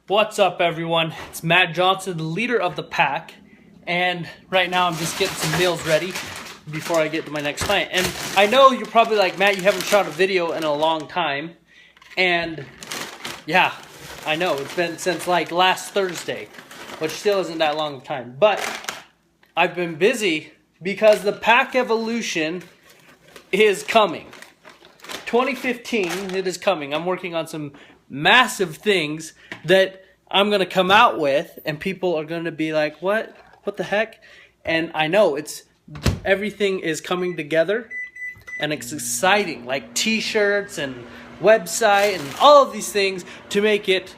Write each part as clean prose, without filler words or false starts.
What's up, everyone? It's Matt Johnson, the leader of the pack, and right now I'm just getting some meals ready before I get to my next client. And I know you're probably like, Matt, you haven't shot a video in a long time, and yeah, I know, it's been since like last Thursday, which still isn't that long of time, but I've been busy because the pack evolution is coming. 2015, it is coming. I'm working on some massive things that I'm going to come out with, and people are going to be like, what the heck? And I know everything is coming together, and it's exciting, like t-shirts and website and all of these things to make it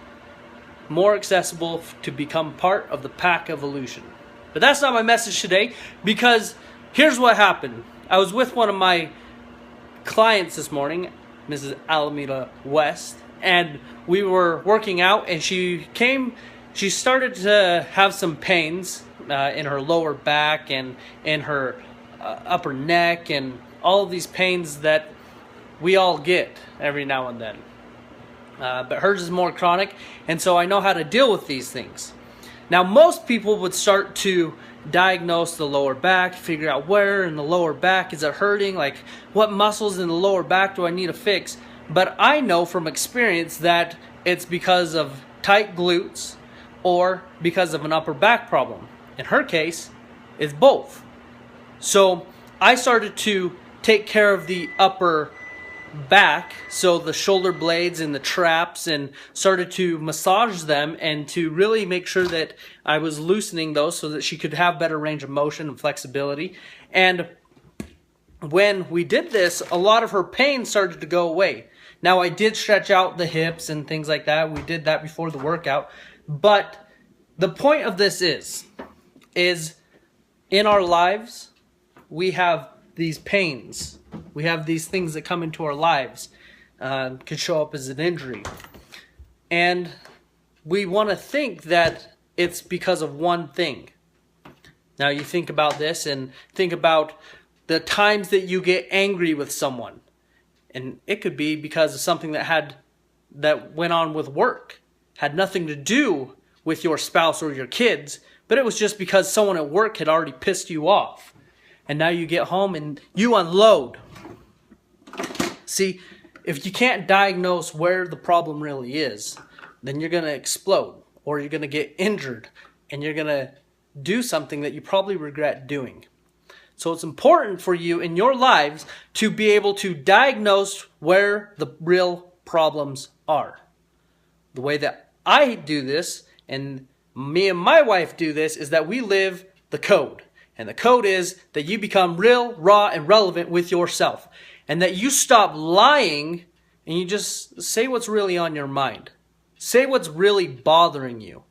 more accessible to become part of the pack evolution. But that's not my message today, because here's what happened. I was with one of my clients this morning, Mrs. Alameda West, and we were working out, and she started to have some pains in her lower back and in her upper neck, and all of these pains that we all get every now and then. But hers is more chronic, and so I know how to deal with these things. Now, most people would start to diagnose the lower back, figure out where in the lower back is it hurting, like what muscles in the lower back do I need to fix. But I know from experience that it's because of tight glutes or because of an upper back problem. In her case, it's both. So I started to take care of the upper back, so the shoulder blades and the traps, and started to massage them and to really make sure that I was loosening those so that she could have better range of motion and flexibility. And when we did this, a lot of her pain started to go away. Now, I did stretch out the hips and things like that. We did that before the workout. But the point of this is in our lives, we have these pains. We have these things that come into our lives, could show up as an injury. And we want to think that it's because of one thing. Now, you think about this and think about the times that you get angry with someone. And it could be because of something that went on with work. Had nothing to do with your spouse or your kids, but it was just because someone at work had already pissed you off. And now you get home and you unload. See, if you can't diagnose where the problem really is, then you're going to explode, or you're going to get injured, and you're going to do something that you probably regret doing. So it's important for you in your lives to be able to diagnose where the real problems are. The way that I do this, and me and my wife do this, is that we live the code. And the code is that you become real, raw, and relevant with yourself. And that you stop lying and you just say what's really on your mind. Say what's really bothering you.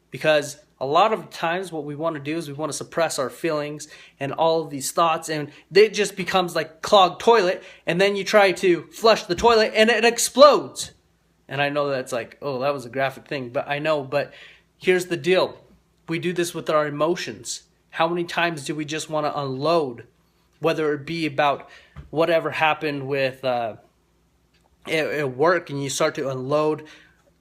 Because a lot of times what we want to do is we want to suppress our feelings and all of these thoughts, and it just becomes like clogged toilet, and then you try to flush the toilet and it explodes. And I know that's like, oh, that was a graphic thing, but I know, but here's the deal. We do this with our emotions. How many times do we just want to unload, whether it be about whatever happened with at work, and you start to unload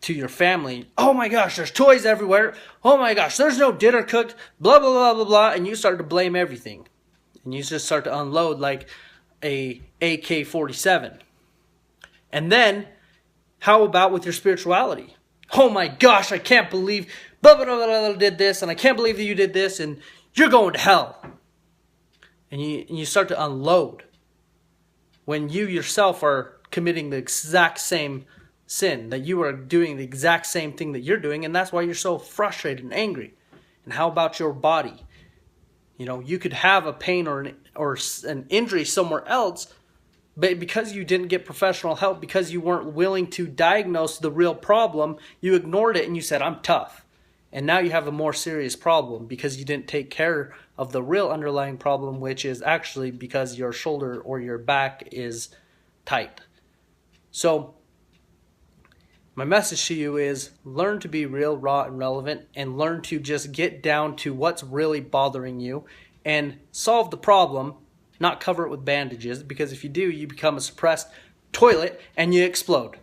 to your family. Oh my gosh, there's toys everywhere. Oh my gosh, there's no dinner cooked, blah, blah, blah, blah, blah. And you start to blame everything. And you just start to unload like a AK-47. And then, how about with your spirituality? Oh my gosh, I can't believe blah, blah, blah, blah, did this, and I can't believe that you did this, and you're going to hell. And you start to unload when you yourself are committing the exact same sin, that you are doing the exact same thing that you're doing, and that's why you're so frustrated and angry. And how about your body? You know, you could have a pain or an injury somewhere else, but because you didn't get professional help, because you weren't willing to diagnose the real problem, you ignored it and you said, I'm tough. And now you have a more serious problem because you didn't take care of the real underlying problem, which is actually because your shoulder or your back is tight. So my message to you is learn to be real, raw, and relevant, and learn to just get down to what's really bothering you and solve the problem, not cover it with bandages, because if you do, you become a suppressed toilet and you explode.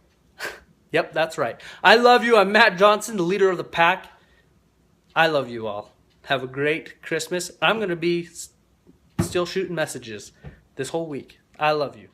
Yep, that's right. I love you. I'm Matt Johnson, the leader of the pack. I love you all. Have a great Christmas. I'm going to be still shooting messages this whole week. I love you.